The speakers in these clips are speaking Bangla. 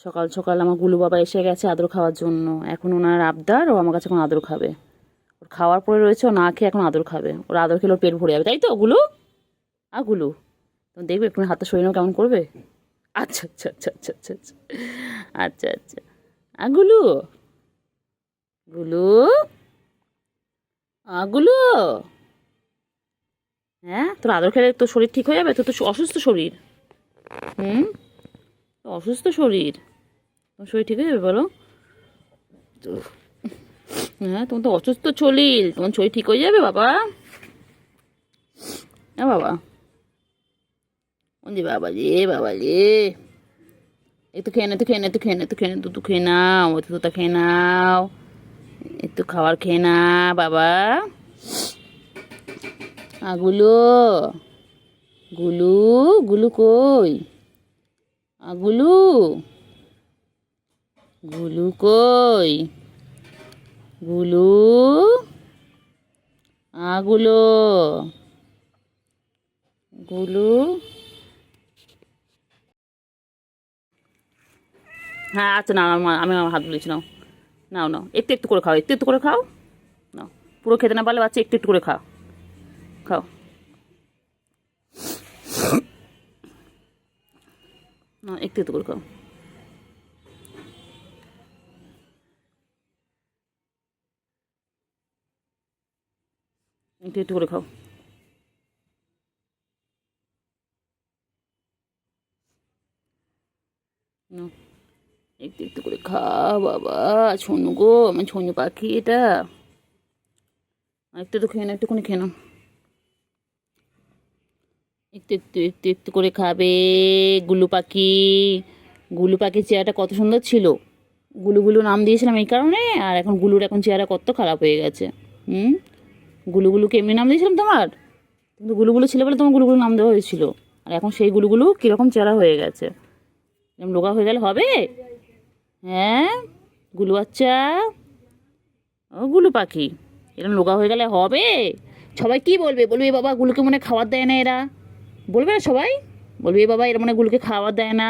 সকাল সকাল আমার গুলু বাবা এসে গেছে আদর খাওয়ার জন্য। এখন ওনার আবদার, ও আমার কাছে এখন আদর খাবে। ওর খাওয়ার পরে রয়েছে, ও না খেয়ে এখন আদর খাবে। ওর আদর খেলে ওর পেট ভরে যাবে, তাই তো গুলু? গুলু, তুমি দেখবে একটু হাতটা সরিয়ে নাও, কেমন করবে? আচ্ছা আচ্ছা আচ্ছা আচ্ছা আচ্ছা আচ্ছা আচ্ছা আচ্ছা। গুলু, গুলু, গুলু, হ্যাঁ, তোর আদর খেলে তোর শরীর ঠিক হয়ে যাবে। তোর তো অসুস্থ শরীর। হুম, অসুস্থ শরীর, তোমার শরীর ঠিক হয়ে যাবে বলো তো? হ্যাঁ, তোমার তো অসুস্থ শরীর, তোমার শরীর ঠিক হয়ে যাবে বাবা। হ্যাঁ বাবা, ওই বাবা রে, বাবা রে, একটু খেয়ে নে, একটু খেয়ে নে, একটু খেয়ে নে, একটু খেয়ে নে, দুধ খেয়ে নাও, একটু দুধটা খেয়ে নাও, একটু খাবার খেয়ে না বাবা। গুলু, গুলু, গুলু কই? গুলু, গুলু কই? গুলু, গুলো, গুলু। হ্যাঁ আচ্ছা, না আমি আমার হাত বলেছি, নাও নাও নাও, একটু একটু করে খাও, একটু একটু করে খাও। নাও, পুরো খেতে না পারলে বাচ্চা একটু একটু করে খাও, খাও। না, একটু একটু করে খাও। একটু একটু করে খাও। নাও, একটু একটু করে খাও বাবা। ছোনু গো, আমার ছোনু পাখি এটা। একটু একটু খেয়ে নাও, একটুখানি খেয়ে নাও। একটু একটু একটু একটু করে খাবে। গুলু পাখি, গুলু পাখির চেহারাটা কত সুন্দর ছিল। গুলু গুলু নাম দিয়েছিলাম এই কারণে, আর এখন গুলুর এখন চেহারা কত খারাপ হয়ে গেছে। হুম, গুলু গুলুকে এমনি নাম দিয়েছিলাম তোমার? কিন্তু গুলু গুলু ছিল বলে তোমার গুলু গুলু নাম দেওয়া হয়েছিল। আর এখন সেই গুলু গুলু কীরকম চেহারা হয়ে গেছে। এরকম রোগা হয়ে গেলে হবে? হ্যাঁ গুলু বাচ্চা, ও গুলু পাখি, এরকম রোগা হয়ে গেলে হবে? সবাই কি বলবে? বলবে, "এ বাবা, গুলুকে মনে হয় খাবার দেয় না এরা।" বলবে না সবাই? বলবে, "এ বাবা, এরা মনে হয় গুলুকে খাবার দেয় না,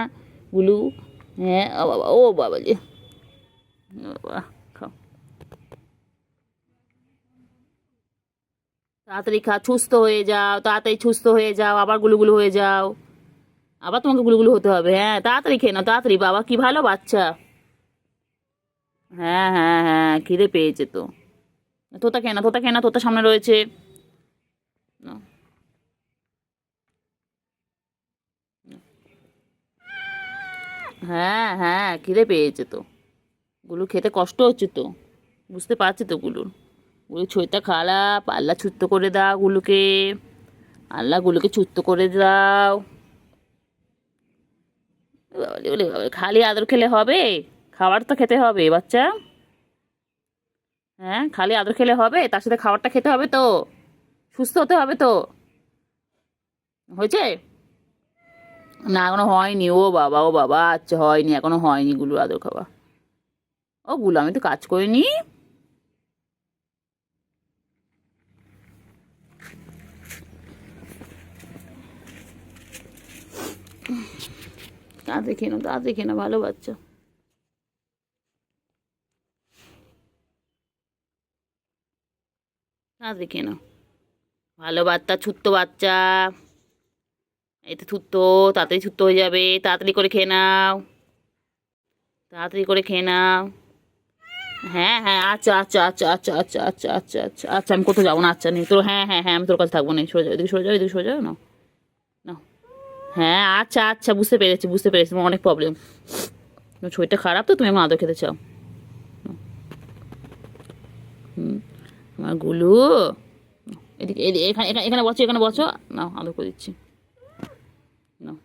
গুলু।" হ্যাঁ, ও বাবা, ও বাবা যে, বাবা, খাও তাড়াতাড়ি, খা, সুস্থ হয়ে যাও, তাড়াতাড়ি সুস্থ হয়ে যাও, আবার গুলুগুলু হয়ে যাও। আবার তোমাকে গুলুগুলু হতে হবে। হ্যাঁ, তাড়াতাড়ি খেয়ে নাও, তাড়াতাড়ি। বাবা কি ভালো বাচ্চা। হ্যাঁ হ্যাঁ হ্যাঁ, খিদে পেয়েছে তো। তোতা খেয়ে না, তোতা খেয়ে না, তোতা সামনে রয়েছে। নাও, হ্যাঁ হ্যাঁ, খিদে পেয়েছে তো। গুলু খেতে কষ্ট হচ্ছে তো, বুঝতে পারছি তো গুলুর। গুলুর শরীরটা খারাপ, আল্লাহ ছুত্ত করে দাও গুলুকে, আল্লাহ গুলুকে ছুত্ত করে দাও। বাবারে, ওরে বাবারে, খালি আদর খেলে হবে? খাবার তো খেতে হবে বাচ্চা। হ্যাঁ, খালি আদর খেলে হবে? তার সাথে খাবারটা খেতে হবে তো, সুস্থ হতে হবে তো। হয়েছে? না, এখনো হয়নি। ও বাবা, ও বাবা, আচ্ছা হয়নি, এখনো হয়নি গুলুর আদর খাওয়া। ও গুলু, আমি তো কাজ করিনি। তাড়াতাড়ি খেয়ে নাও, তাড়াতাড়ি খেয়ে নাও, ভালো বাচ্চা। তাড়াতাড়ি খেয়ে নাও, ভালো বাচ্চা, ছোট্ট বাচ্চা। এই তো ছুট্টো, তাড়াতাড়ি ছুট্টো হয়ে যাবে। তাড়াতাড়ি করে খেয়ে নাও, তাড়াতাড়ি করে খেয়ে নাও। হ্যাঁ হ্যাঁ, আচ্ছা আচ্ছা আচ্ছা আচ্ছা আচ্ছা আচ্ছা আচ্ছা আচ্ছা আচ্ছা, আমি কোথাও যাবো না। আচ্ছা নেই তোর, হ্যাঁ হ্যাঁ হ্যাঁ, আমি তোর কাছে থাকবো না। সরে যাও, এদিকে সরে যাও, এদিকে সরে যাও। নাও নাও, হ্যাঁ আচ্ছা আচ্ছা, বুঝতে পেরেছি, বুঝতে পেরেছি, তোমার অনেক প্রবলেম। তোমার শরীরটা খারাপ তো, তুমি আমার আদর খেতে চাও। হুম, আমার গুলু, এদিকে এদিকে, এখানে এখানে এখানে বসো, এখানে বসো। নাও, আদর করে দিচ্ছি। নাও,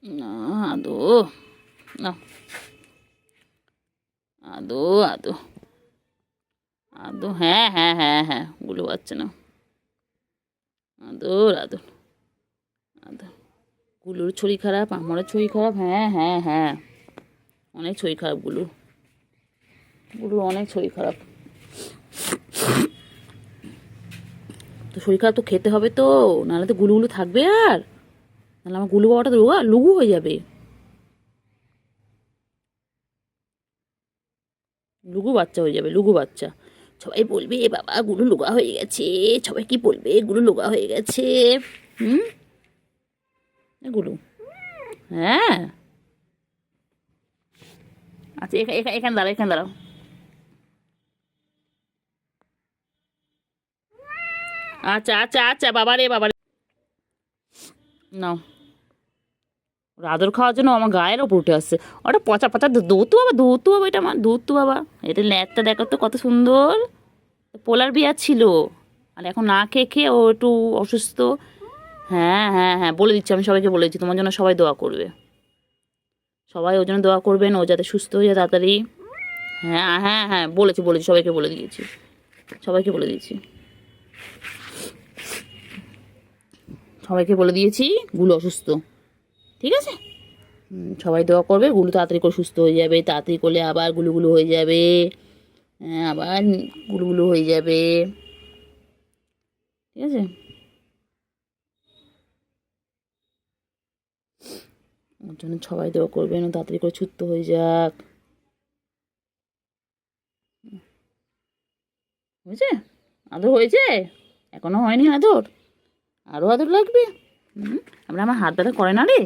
না, আদো, নাও, আদো, আদো, আদো, হ্যাঁ হ্যাঁ হ্যাঁ হ্যাঁ, গুলু বাচ্চা, নাও, আদর আদর আদর। গুলুর শরীর খারাপ, আমারও শরীর খারাপ। হ্যাঁ হ্যাঁ হ্যাঁ, অনেক শরীর খারাপ গুলুর, গুলুর অনেক শরীর খারাপ। তো শরীর খারাপ তো খেতে হবে তো, নাহলে তো গুলু গুলু থাকবে আর। নাহলে আমার গুলু বাবাটা তো লুগু হয়ে যাবে, লুগু বাচ্চা হয়ে যাবে, লুগু বাচ্চা। সবাই বলবে এ বাবা গুলু লুগা হয়ে গেছে, সবাই কি বলবে গুলু লুগা হয়ে গেছে। হুম, গুলু, হ্যাঁ আচ্ছা এখানে দাঁড়াও, এখানে দাঁড়াও। আচ্ছা আচ্ছা আচ্ছা, বাবারে বাবারে, নাও। ওর আদর খাওয়ার জন্য আমার গায়ের ওপর উঠে আসছে। ওটা পচা পচা দৌতু বাবা, দৌতু বাবা, এটা আমার দৌতু বাবা। এটা ল্যাটটা দেখো তো কত সুন্দর, পোলার বিয়ার ছিল, আর এখন না খেয়ে খেয়ে ও একটু অসুস্থ। হ্যাঁ হ্যাঁ হ্যাঁ, বলে দিচ্ছি, আমি সবাইকে বলে দিচ্ছি, তোমার জন্য সবাই দোয়া করবে, সবাই ওর জন্য দোয়া করবেন, ও যাতে সুস্থ হয়ে যায় তাড়াতাড়ি। হ্যাঁ হ্যাঁ হ্যাঁ, বলেছি বলেছি, সবাইকে বলে দিয়েছি, সবাইকে বলে দিয়েছি, সবাইকে বলে দিয়েছি গুলো অসুস্থ, ঠিক আছে। সবাই দোয়া করবে গুলো তাড়াতাড়ি করে সুস্থ হয়ে যাবে, তাড়াতাড়ি করলে আবার গুলুগুলো হয়ে যাবে, হ্যাঁ আবার গুলুগুলো হয়ে যাবে, ঠিক আছে। ওর জন্য সবাই দোয়া করবেন, ও তাড়াতাড়ি করে সুস্থ হয়ে যাক, হয়েছে? আদর হয়েছে? এখনো হয়নি আদর, আরও আদর লাগবে। আমরা, আমার হাত ব্যথা করে না রে।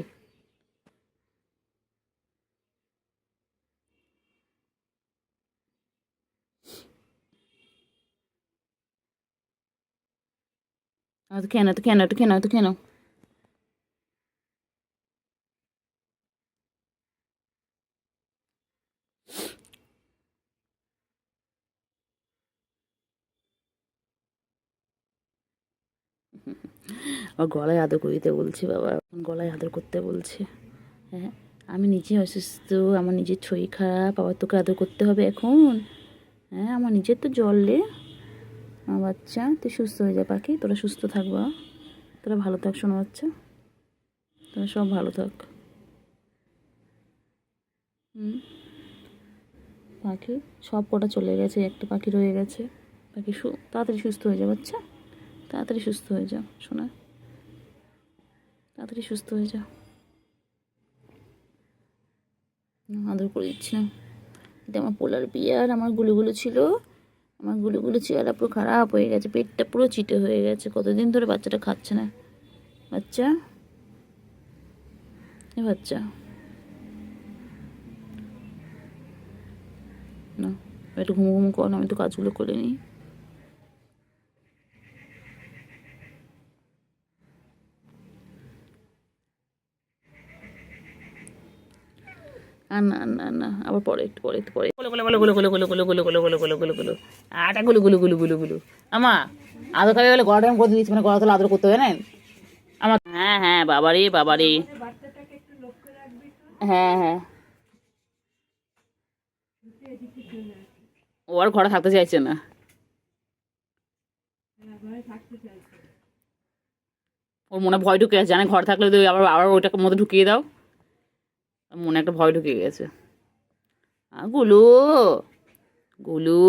তো কেন, তো কেন, তো কেন, তো কেন? আমার গলায় আদর করে দিতে বলছে বাবা, এখন গলায় আদর করতে বলছে। হ্যাঁ, আমি নিজে অসুস্থ, আমার নিজের শরীর খারাপ, আবার তোকে আদর করতে হবে এখন? হ্যাঁ, আমার নিজের তো জল রে, আমার বাচ্চা, তুই সুস্থ হয়ে যা পাখি, তোরা সুস্থ থাকবা, তোরা ভালো থাক শোনা বাচ্চা, তোরা সব ভালো থাক। পাখি সব কটা চলে গেছে, একটা পাখি রয়ে গেছে। পাখি তাড়াতাড়ি সুস্থ হয়ে যা বাচ্চা, তাড়াতাড়ি সুস্থ হয়ে যা শোনা, তাড়াতাড়ি সুস্থ হয়ে যা। আদর করে দিচ্ছি না, এটা আমার পোলার বিয়ার, আমার গুলোগুলো ছিল, আমার গুলোগুলো চেহারা পুরো খারাপ হয়ে গেছে, পেটটা পুরো চিটে হয়ে গেছে, কতদিন ধরে বাচ্চাটা খাচ্ছে না। বাচ্চা, এ বাচ্চা, না একটু ঘুমো ঘুমো কর, আমি একটু কাজগুলো করে নিই। আর না না না, আবার পরে একটু পরে, একটু পরে, গুলো গুলো গুলো গুলো গুলো গুলো গুলো গুলো গুলো গুলো গুলো গুলো আটা গুলো গুলো গুলো গুলো গুলো। আমা আদর খাবে বলে গলাটা আমি করে দিচ্ছি, মানে গলা তোলা আদর করতে হবে না আমার। হ্যাঁ হ্যাঁ, বাবারে বাবারে, হ্যাঁ হ্যাঁ, ও আর ঘরে থাকতে চাইছে না। ওর মনে ভয় ঢুকে গেছে, জানে ঘর থাকলে তো আবার আবার ওইটাকে মধ্যে ঢুকিয়ে দাও, মনে একটা ভয় ঢুকে গেছে। গুলু, গুলু,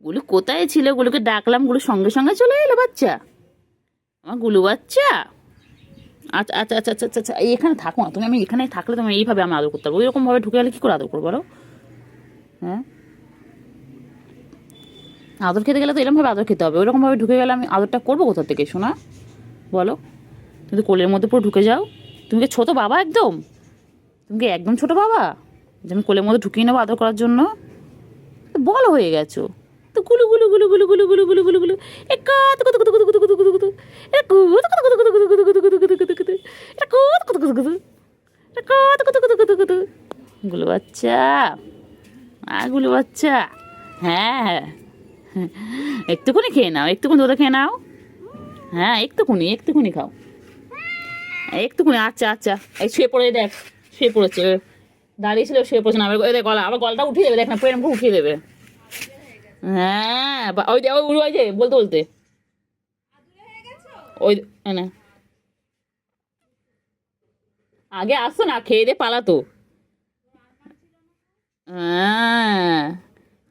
গুলু কোথায় ছিল? গুলুকে ডাকলাম, গুলু সঙ্গে সঙ্গে চলে এলো বাচ্চা, আমার গুলু বাচ্চা। আচ্ছা আচ্ছা আচ্ছা আচ্ছা আচ্ছা, এখানে থাকো না তুমি, আমি এখানে থাকলে তুমি এইভাবে আমি আদর করতে পারবো, ওইরকমভাবে ঢুকে গেলে কী করে আদর করবো বলো? হ্যাঁ, আদর খেতে গেলে তো এরকমভাবে আদর খেতে হবে, ওইরকমভাবে ঢুকে গেলে আমি আদরটা করবো কোথা থেকে শোনা বলো? তুমি তো কোলের মধ্যে পুরো ঢুকে যাও, তুমি কি ছোটো বাবা একদম? তুমি কি একদম ছোটো বাবা যে আমি কোলের মধ্যে ঢুকিয়ে নেবো আদর করার জন্য? তো বড় হয়ে গেছো তো, গুলু গুলু গুলু গুলু গুলু গুলু গুলু গুলু গুলু, এ কত কত কত কত কত কত কত কত, এ কত কত কত কত কত কত কত কত কত কত কত, এটা কত কত কত কত, এটা কত কত কত কত কত, গুলু বাচ্চা, গুলু বাচ্চা। হ্যাঁ, একটুখানি খেয়ে নাও, একটুখানি দুধ খেয়ে নাও, হ্যাঁ একটুখানি একটুখানি খাও, একটুখানি। আচ্ছা আচ্ছা, এই শুয়ে পড়ে দেখ, শুয়ে পড়েছে, দাঁড়িয়েছিল শুয়ে পড়ছে না, আবার দেখ গলা, আবার গলাটা উঠিয়ে দেবে, দেখ না পুরো এরকম উঠিয়ে দেবে। হ্যাঁ, ওই ওই যে বলতে বলতে ওই না, আগে আসতো না, খেয়ে দিয়ে পালাতো। হ্যাঁ,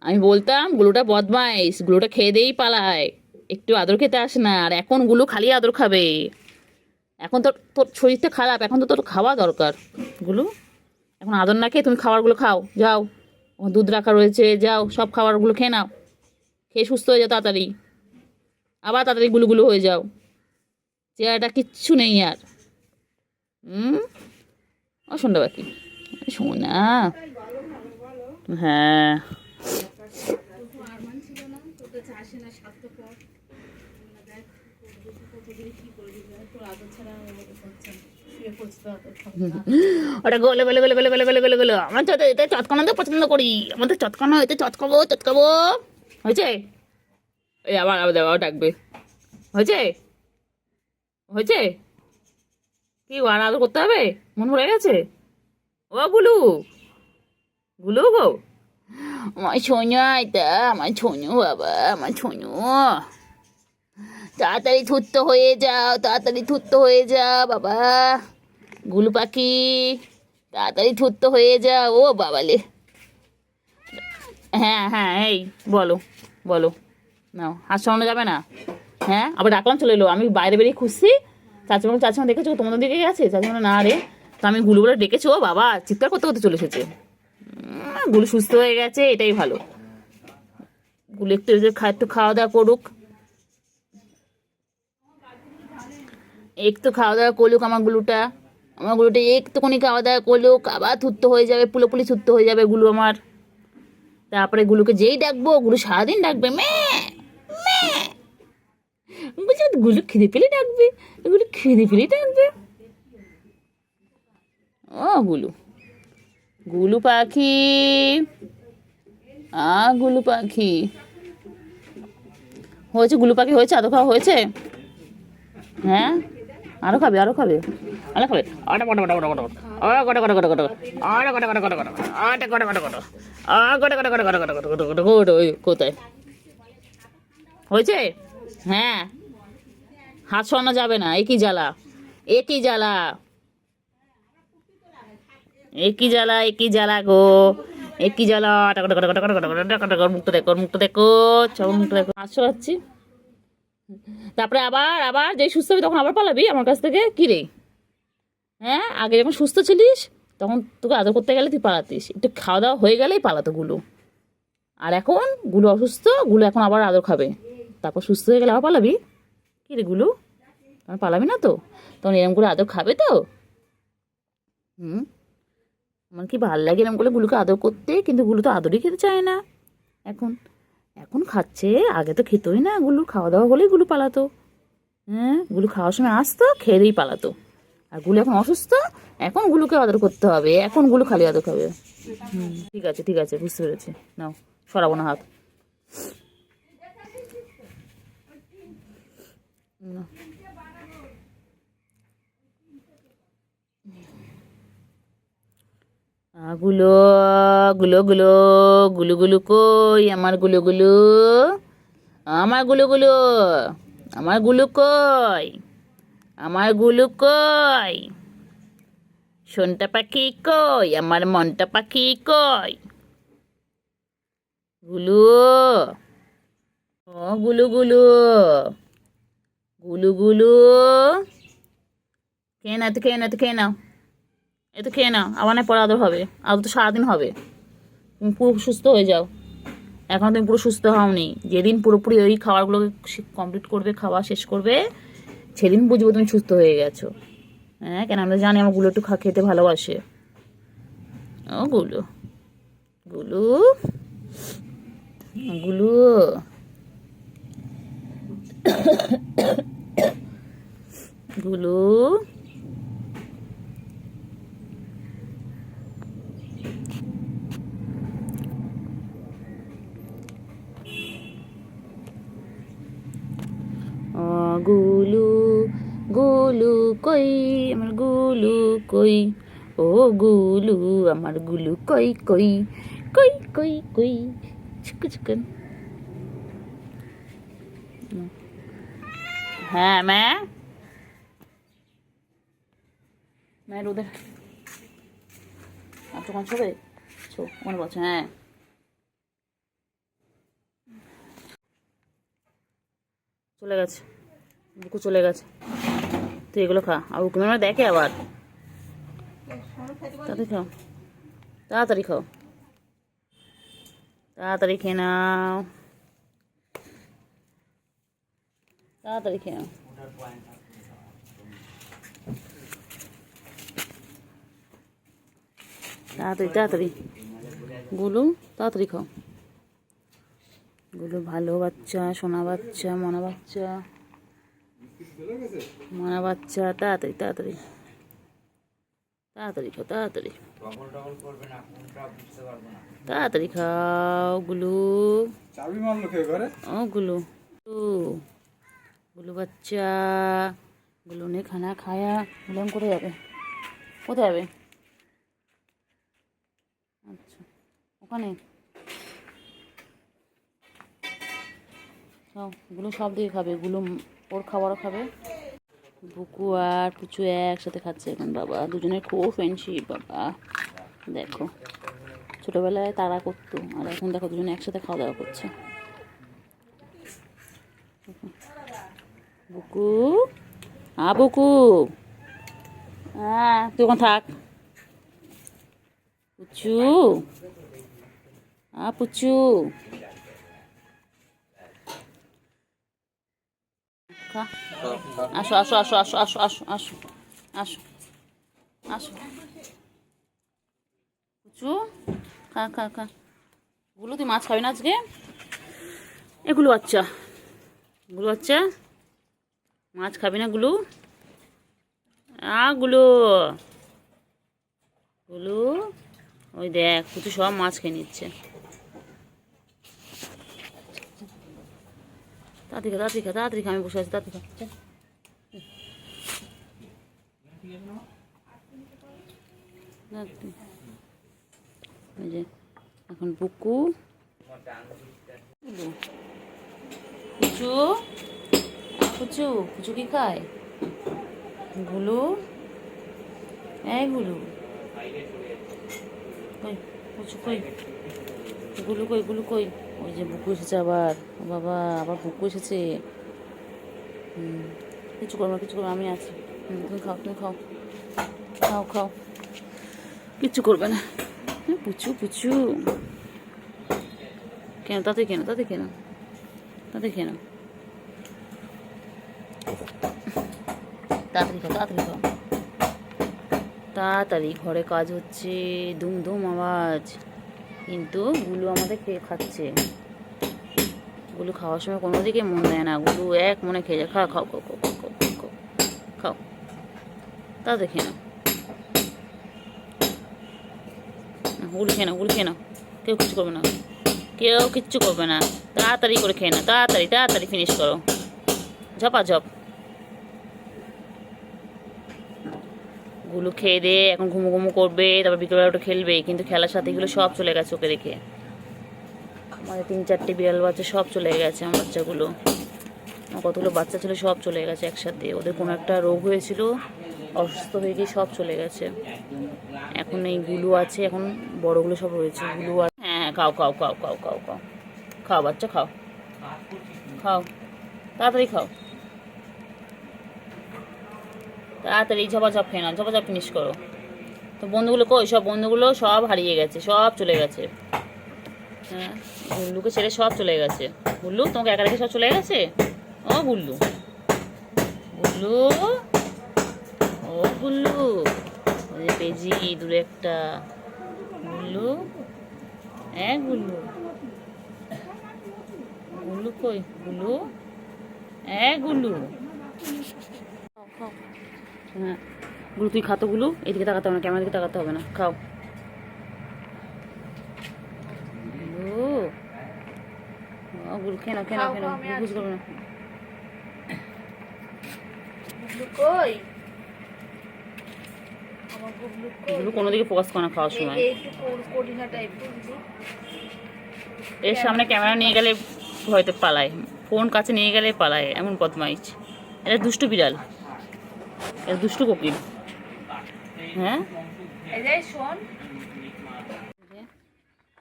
আমি বলতাম গুলোটা বদমাইশ, গুলোটা খেয়ে দিয়েই পালায়, একটু আদর খেতে আসে না, আর এখন গুলো খালি আদর খাবে। এখন তোর তোর শরীরটা খারাপ, এখন তো তোর খাওয়া দরকার গুলো। এখন আদর না খেয়ে তুমি খাবারগুলো খাও, যাও। ওখানে দুধ রাখা রয়েছে, যাও সব খাবারগুলো খেয়ে নাও, খেয়ে সুস্থ হয়ে যাও তাড়াতাড়ি, আবার তাড়াতাড়ি গুলুগুলো হয়ে যাও। চেহারাটা কিচ্ছু নেই আর। হুম। ও শোনটা বাকি শোনা। হ্যাঁ। ওটা গোলে গোলে গোলে গোলে গোলে গোলে গোলে গোলে আমার তো এতে চটকানো তো পছন্দ করি, আমার তো চটকানো, এতে চটকাবো চটকাবো। হয়েছে? এই আবার আবার দেওয়া ডাকবে। হয়েছে? হয়েছে? কি গো, আর আদর করতে হবে? মন ভরে গেছে? ও গুলু, গুলু গো, আমার ছোঁয়া, এটা আমার ছোঁয়ু বাবা, আমার ছোঁয়ু। তাড়াতাড়ি থুত্ত হয়ে যাও, তাড়াতাড়ি থুত্ত হয়ে যাও বাবা। গুলু পাখি, তাড়াতাড়ি থুত্ত হয়ে যাও ও বাবালে। হ্যাঁ হ্যাঁ, এই বলো বলো, নাও হাত সরানো যাবে না। হ্যাঁ, আবার ডাকলাম চলে এলো, আমি বাইরে বেরিয়ে খুঁজছি। চাচিমা দেখেছো তোমাদের দিকে গেছে? চাচিমা না রে। তো আমি গুলু বলে ডেকেছি, ও বাবা চিৎকার করতে করতে চলে এসেছে। গুলু সুস্থ হয়ে গেছে, এটাই ভালো। গুলু একটু খাওয়া দাওয়া করুক, একটু খাওয়া দাওয়া করলুক আমার গুলুটা। আমার গুলুটা একটুখানি খাওয়া দাওয়া করলুক, আবার থুত্ত হয়ে যাবে, পুলোপুলি থুত্ত হয়ে যাবে গুলু আমার। তারপরে গুলুকে যেই ডাকবো, গুলু সারাদিন ডাকবে বলছি গুলু খিদে পেলে ডাকবে, গুলু খিদে পেলে ডাকবে। ও গুলু, গুলু পাখি, গুলু পাখি হয়েছে, গুলু পাখি হয়েছে, আদর খাওয়া হয়েছে? হ্যাঁ, আরো খাবে আরো খাবে আরো খাবে। আটা কটা কটা কটা কটা কটা কটা কটা কটা আটা কটা কটা কটা কটা আটা কটা কটা কটা কটা কটা কটা কটা কটা কটা কটা কটা ওই কোথায় হয়েছে? হ্যাঁ, হাত সরানো যাবে না, একই জ্বালা, একই জ্বালা, একই জ্বালা, একই জ্বালা গো, একই জ্বালা। আটা কটা কটা কটা কটা কটা কটা কটা মুক্ত দেখো, মুক্ত দেখো, সব মুক্ত দেখো। হাত সরাচ্ছি, তারপরে আবার আবার যেই সুস্থ হবি তখন আবার পালাবি আমার কাছ থেকে, কি রে? হ্যাঁ, আগে যখন সুস্থ ছিলিস তখন তোকে আদর করতে গেলে তুই পালাতিস, একটু খাওয়া দাওয়া হয়ে গেলেই পালাতো গুলো। আর এখন গুলো অসুস্থ, গুলো এখন আবার আদর খাবে, তারপর সুস্থ হয়ে গেলে আবার পালাবি, কি রে গুলো? তখন পালাবি না তো, তখন এরম করে আদর খাবে তো। হুম। আমার কি ভালো লাগে এরম করে গুলোকে আদর করতে, কিন্তু গুলো তো আদরই খেতে চায় না এখন। এখন খাচ্ছে, আগে তো খেতোই না গুলো, খাওয়া দাওয়া হলেই গুলো পালাতো। হ্যাঁ, গুলো খাওয়ার সময় আসতো, খেয়েই পালাতো। আর গুলো এখন অসুস্থ, এখন গুলোকে আদর করতে হবে, এখন গুলো খালি আদর খাবে। ঠিক আছে ঠিক আছে, বুঝতে পেরেছি, নাও সরাবো না হাত। নাও। গুলো গুলো গুলো গুলো গুলো কই আমার গুলো গুলো, আমার গুলো গুলো, আমার গুলো কই, আমার গুলো কই, সোনটা পাখি কই, আমার মনটা পাখি কই, গুলু, ও গুলু গুলু, গুলু গুলু, খেয়ে না তো, খেয়ে না তো, খেয়ে নাও, এ তো খেয়ে নাও, আবার না পরে আদর হবে, আদর তো সারাদিন হবে। তুমি পুরো সুস্থ হয়ে যাও, এখন তুমি পুরো সুস্থ হওনি, যেদিন পুরোপুরি ওই খাবারগুলোকে কমপ্লিট করবে, খাওয়া শেষ করবে, সেদিন বুঝবো তুমি সুস্থ হয়ে গেছো। হ্যাঁ, কেন আমরা জানি আমার গুলো একটু খেতে ভালোবাসে। ও গুলো, গুলু, গুলু, গুলু, গুলু, গুলু কই আমার গুলু কই, ও গুলু আমার গুলু কই কই, কই কই কই, চিকু চিকেন। হ্যাঁ ম্যা রোদে আচ্ছা কোন ছবে মনে পড়ছে। হ্যাঁ, চলে গেছে, বুকু চলে গেছে। তুই এগুলো খা, আর ওকে আমরা দেখে আবার। তাড়াতাড়ি খাও, তাড়াতাড়ি খাও, তাড়াতাড়ি খেয়ে নাও, তাড়াতাড়ি খেয়ে নাও। তাড়াতাড়ি তাড়াতাড়ি গুলু, তাড়াতাড়ি খাও। গুলো ভালো বাচ্চা, সোনা বাচ্চা, মনা বাচ্চা, মনা বাচ্চা। তাড়াতাড়ি তাড়াতাড়ি তাড়াতাড়ি খাও, তাড়াতাড়ি তাড়াতাড়ি খাও গুলু। ও গুলু, গুলু বাচ্চা, গুলু নে খানা খায়া। গুলো কোথায় যাবে, কোথায় যাবে? আচ্ছা ওখানে গুলো সব দিয়ে খাবে, গুলো ওর খাবারও খাবে। বুকু আর পুচু একসাথে খাচ্ছে এখন। বাবা দুজনের খুব ফ্রেন্ডশিপ বাবা। দেখো ছোটোবেলায় তারা করতো, আর এখন দেখো দুজনে একসাথে খাওয়া দাওয়া করছে। বুকু, বুকু, হ্যাঁ তুই ওখানে থাক। পুচু, পুচু, আসো আসো আসো আসো আসো আসো আসো আসো আসো। পুচু খা খা খা। গুলো তুই মাছ খাবি না আজকে? এগুলো বাচ্চা, গুলো বাচ্চা মাছ খাবি না গুলো? গুলো, গুলো ওই দেখ পুচু সব মাছ খেয়ে নিচ্ছে। তাড়াতাড়ি খা, তাড়াতাড়ি খা, তাড়াতাড়ি খা, আমি বসে আছি, তাড়াতাড়ি খা। এই যে এখন বুকু, পুচু, পুচু, পুচু কি খায়? গুলু, এই গুলু কই, পুচু কই, গুলু কই, গুলু কই? ওই যে বুকু এসেছে আবার। বাবা আবার বুকু এসেছে। কিছু করবো না, কিছু করবো, আমি আছি। তুমি খাও, তুমি খাও, খাও খাও, কিচ্ছু করবে না। পুচু পুচু কেন? তাতে কেন? তাতে কেন? তাতে কেন? তাড়াতাড়ি খাও, তাড়াতাড়ি খাও, তাড়াতাড়ি। ঘরে কাজ হচ্ছে, দুম দুম আওয়াজ, কিন্তু গুলু আমাদের খেয়ে খাচ্ছে। গুলু খাওয়ার সময় কোনো দিকে মন দেয় না, গুলু এক মনে খেয়ে যায়। খাও খাও খাও খাও খাও খাও খাও, তা দেখে না। গুলু খেয়ে নাও, গুলু খেয়ে নাও, কেউ কিছু করবে না, কেউ কিচ্ছু করবে না। তাড়াতাড়ি করে খেয়ে নাও, তাড়াতাড়ি তাড়াতাড়ি ফিনিশ করো, ঝপাঝপ। গুলো খেয়ে দে এখন ঘুমো ঘুমো করবে, তারপর বিকেলবেলা ওটা খেলবে, কিন্তু খেলার সাথে এগুলো সব চলে গেছে ওকে দেখে। আমাদের 3-4টে বিড়াল বাচ্চা সব চলে গেছে, আমার বাচ্চাগুলো, কতগুলো বাচ্চা ছিল সব চলে গেছে একসাথে। ওদের কোনো একটা রোগ হয়েছিল, অসুস্থ হয়ে গিয়ে সব চলে গেছে। এখন এই গুলো আছে, এখন বড়গুলো সব রয়েছে। গুলো আছে, হ্যাঁ হ্যাঁ খাও খাও খাও খাও খাও খাও খাও বাচ্চা খাও, খাও তাড়াতাড়ি খাও, তাড়াতাড়ি ঝপাঝপ খেয়ে নাও, ঝপাঝপ ফিনিশ করো। তো বন্ধুগুলো কই? সব বন্ধুগুলো সব হারিয়ে গেছে, সব চলে গেছে। হ্যাঁ গুল্লুকে ছেড়ে সব চলে গেছে। গুল্লু তোমাকে একা রেখে সব চলে গেছে? ও গুল্লু, গুল্লু, ও গুল্লু, ওই যে পেজি দূরে একটা। গুল্লু, গুল্লু, গুল্লু কই? গুল্লু, গুল্লু, হ্যাঁ গুলো তুই খাতো। গুলো এদিকে তাকাতে হবে না, ক্যামেরার দিকে তাকাতে হবে না, খাও। গুলো খেয়ে নাও, খেয়ে নাও, খেয়ে নাও, বুঝ করবে না। গুলো কোনো দিকে ফোকাস করে না খাওয়ার সময়। এর সামনে ক্যামেরা নিয়ে গেলে হয়তো পালায়, ফোন কাছে নিয়ে গেলে পালায়, এমন বদমাইশ। এটা দুষ্টু বিড়াল, এটা দুষ্টু কোকিল। হ্যাঁ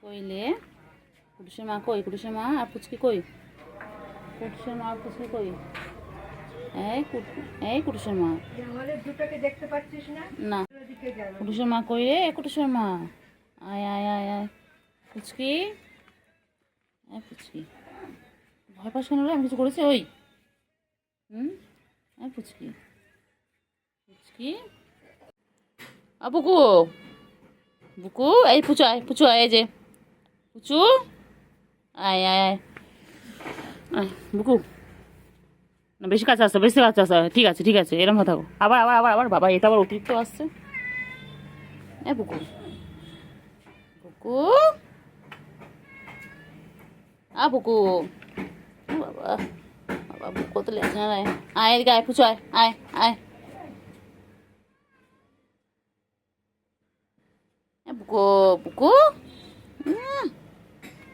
কইলে কুটুসের মা কই? কুটুসের মা আর পুচকি কই? কুটুসের মা আর পুচকি কই? এই কুটুসের মা আমাদের দুটোকে দেখতে পাচ্ছিস না? না, কুটুসের মা কই রে? কুটুসের মা আয় আয় আয় আয় পুচকি, পুচকি ভয় পাস কেন রে? আমি কিছু করেছি? ওই পুচকি পুচকি বুকু বুকু, এই পুচু আয়, পুচু আয়, এই যে পুচু, আয় আয় আয় আয় বুকু, না বেশি কাছে আসছে, বেশি কাছে আসছে, ঠিক আছে ঠিক আছে, এরম থাকো। আবার আবার আবার আবার বাবা, এটা আবার অতিরিক্ত আসছে। বুকু বুকু বুকু, বাবা বাবা বুকু কত লেগে না। আয় এদিকে আয়, পুচু আয় আয় আয়, বুকু বুকু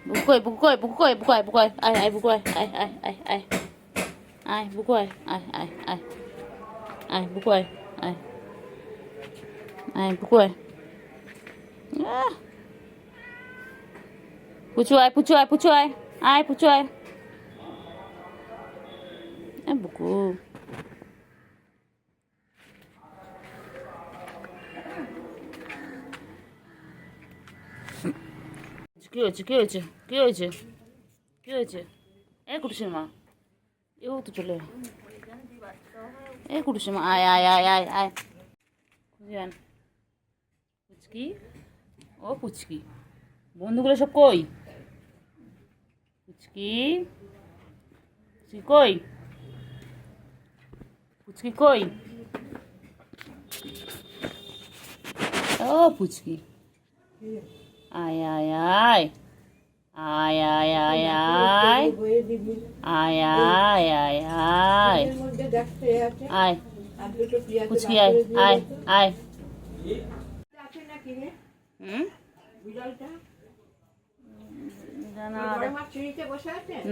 বুকু কই, বুকু কই, বুকু কই, বুকু আয়, বুকু আয়, আয় আয় বুকু আয়, আয় আয় আয় আয় আয় বুকু আয়, আয় আয় আয় আয় বুকু আয়, আয় আয় বুকু আয়, পুচু আয়, পুচু আয়, পুচু আয়, আয় পুচু আয়, বুকু কি হয়েছে, কি হয়েছে, কি হয়েছে, কি হয়েছে? কুটুসের মা, এও তো চলে, কুটুসের মা আয় আয় আয় আয় আয়, বুঝলেন পুচকি, ও পুচকি, বন্ধুগুলো সব কই? পুচকি পুচকি কই, পুচকি কই, ও পুচকি, আয় আয় আয় আয় আয় আয় আয় আয় আয় আয় আয় আয় পুচকি আয় আয় আয়,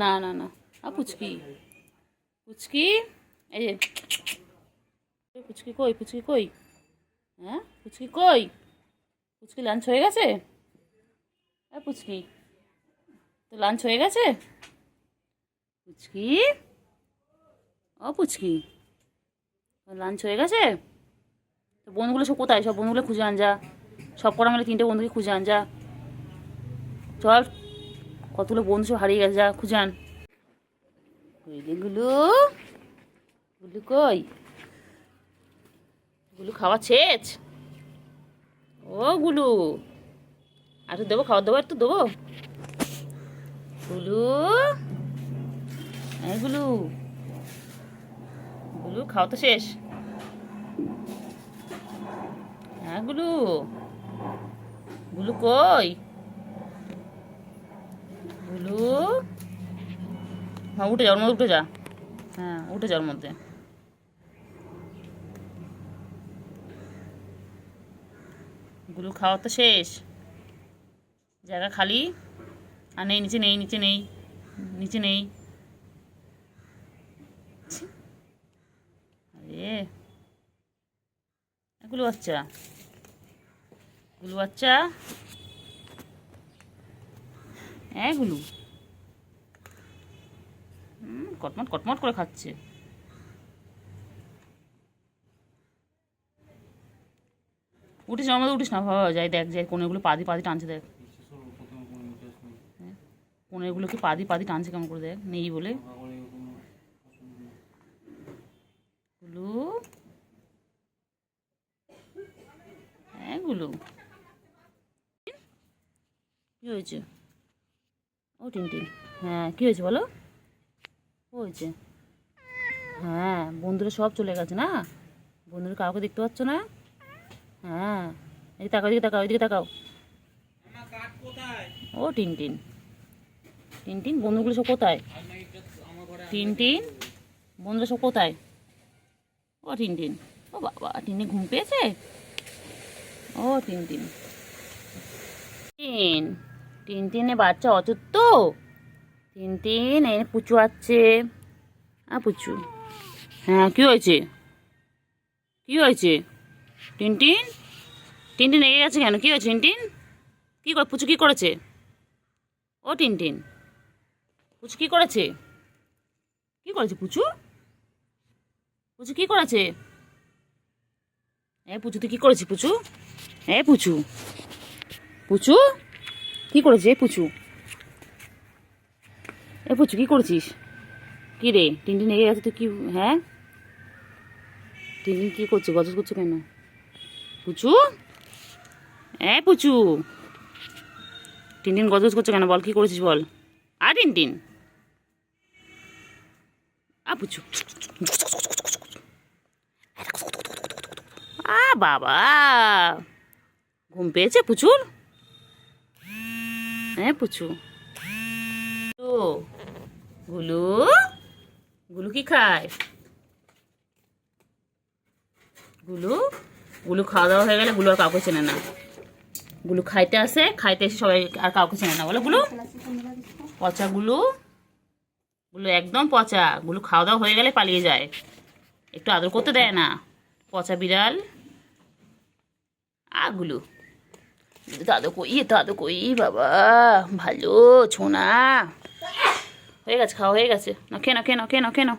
না না না, পুচকি পুচকি, এই যে পুচকি কই, পুচকি কই, পুচকি কই, পুচকি লাঞ্চ হয়ে গেছে? পুচকি তো লাঞ্চ হয়ে গেছে? পুচকি, ও পুচকি, লাঞ্চ হয়ে গেছে? তো বন্ধুগুলো সব কোথায়? সব বন্ধুগুলো খুঁজে আন যা, সব করা মিলে 3টে বন্ধুকে খুঁজে আন যা, চল, কতগুলো বন্ধু সব হারিয়ে গেছে, যা খুঁজে আন। গুলু গুলু কই, গুলু খাওয়া শেষ? ও গুলু, আর তো দেবো, খাবার দেবো, একটু দেবো। গুলু, গুলু গুলু, খাওয়া তো শেষ? গুলু, গুলু কই, গুলু, হ্যাঁ উঠে যা, ওর মধ্যে উঠে যা, হ্যাঁ উঠে যা ওর মধ্যে। গুলু খাওয়া তো শেষ, জায়গা খালি, আর নেই, নিচে নেই, নিচে নেই, নিচে নেই, আরে গুলু বাচ্চা, গুলু বাচ্চা, গুলু কটমট কটমট করে খাচ্ছে। উঠিস আমার মধ্যে, উঠিস না বাবা, যাই দেখ, যাই কোনেগুলো পাদি পাদি টানছে, দেখ কোনেগুলো কি পাদি পাদি টানছে কেমন করে, দেখ নেই বলে। গুলু, গুলু কি হয়েছে? ও টিনটিন, হ্যাঁ কি হয়েছে বলো, হয়েছে? হ্যাঁ বন্ধুরা সব চলে গেছে না, বন্ধুরা কাউকে দেখতে পাচ্ছ না? হ্যাঁ এই তাকাও, এদিকে তাকাও, এদিকে তাকাও, ও টিনটিন, টিনটিন বন্ধুগুলো সব কোথায়? টিনটিন বন্ধুরা সব কোথায়? ও টিনটিন, ও বাবা, টিনটিন ঘুম পেয়েছে? ও টিনটিন, টিন টিনটিনে বাচ্চা অচুত তো, টিনটিন এই পুচু আছে, পুচু, হ্যাঁ কি হয়েছে, কি হয়েছে? টিনটিন, টিনটিন রেগে গেছে কেন? কি হয়েছে টিনটিন? কি করে পুচু, কি করেছে? ও টিনটিন, পুচু কি করেছে? কি করেছে পুচু? পুচু কি করেছে? পুচু তুই কি করেছিস পুচু? পুচু পুচু কি করেছে পুচু? পুচু কি করেছিস? কি রে টিনটিন এগিয়ে গেছে তুই কি? হ্যাঁ টিনটিন কি করছে? গজর করছে কেন পুচু? পুচু টিনটিন গজগজ করছে কেন? বল কি করেছিস বল। টিনটিন পুচু বাবা ঘুম পেয়েছে পুচুর? পুচু গুলু গুলু কি খায়? গুলু গুলু খাওয়া দাওয়া হয়ে গেলে গুলু আর কাউকে চেনে না। গুলু খাইতে আসে, খাইতে এসে সবাই আর কাউকে চেনে না। বলো গুলু পচা গুলু। গুলু একদম পচা। গুলু খাওয়া দাওয়া হয়ে গেলে পালিয়ে যায়, একটু আদর করতে দেয় না। পচা বিড়াল। গুলু দাদু কই, দাদু কই বাবা, ভালো ছোনা। হয়ে গেছে, খাওয়া হয়ে গেছে। না খেয়ে নাও, খেয়ে নাও, খেয়ে নাও, খেয়ে নাও,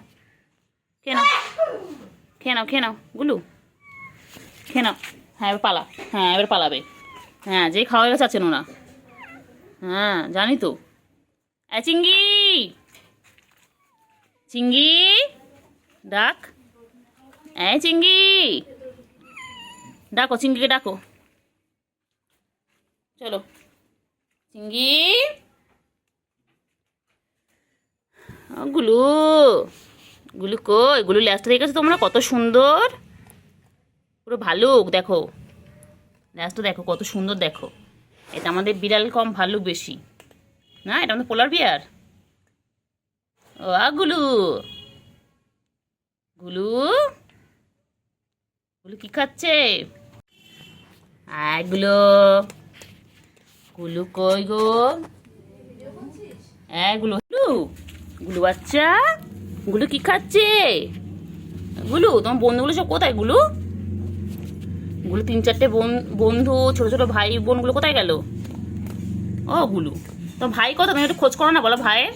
খেয়ে নাও, খেয়ে নাও, খেয়ে নাও গুলু, খেয়ে নাও। হ্যাঁ এবার পালা, হ্যাঁ এবার পালাবে। হ্যাঁ যেই খাওয়া হয়ে গেছে আছেন ওনা। হ্যাঁ জানি তো। চিঙ্গি, চিঙ্গি ডাক। চিঙ্গি ডাকো, চিঙ্গিকে ডাকো। চলো চিঙ্গি। গুলু গুলু কই? গুলু ল্যাসটা দেখে গেছে তোমরা? কত সুন্দর, পুরো ভালুক। দেখো ল্যাসটা দেখো কত সুন্দর। দেখো এটা আমাদের বিড়াল কম, ভালুক বেশি না? এটা আমাদের পোলার বিয়ার। গুলু গুলু গুলু কি খাচ্ছে? গুলো গুলু কই গো? গুলু গুলু গুলু বাচ্চা, গুলু কি খাচ্ছে? গুলু তোমার বন্ধুগুলো সব কোথায়? গুলু গুলু 3-4টে বন্ধু, ছোট ছোট ভাই বোনগুলো কোথায় গেল? গুলু তোমার ভাই কোথায়? তুমি একটু খোঁজ করো না, বলো ভাইয়ের।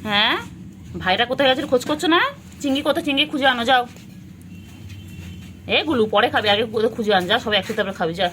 হ্যাঁ ভাইরা কোথায় গেছে খোঁজ করছো না? চিঙ্গি কোথায়? চিঙ্গি খুঁজে আনো যাও। গুলু পরে খাবি, আগে খুঁজে আন যা, সবাই একসাথে খাবি যা।